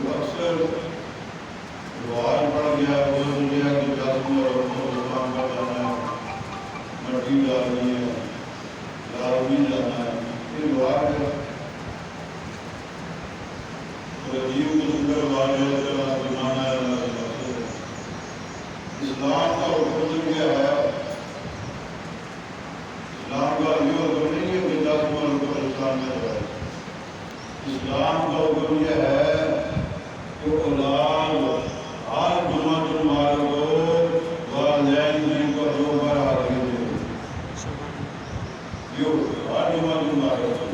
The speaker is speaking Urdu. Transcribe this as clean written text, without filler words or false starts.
اکثر رواج پڑ گیا بول گیا کہ جاسم اور کام کا جانا ہے، مٹی ڈالنی ہے، لازمی جانا ہے، یہ رواج ہے، عجیب قسم کا رواج ہے، چلا زمانہ ہے اللہ کے رسول ہے۔ اسلام کا حکم جو کیا ہے، اسلام کا یہ حکم نہیں ہے کہ جاسم اور اسلام میں ہے، اسلام کا حکم یہ ہے کہ اولاد ہر جمعہ والوں کو والدین دین کو 2 بار حاضری دے، یہ ہر جمعہ والوں کو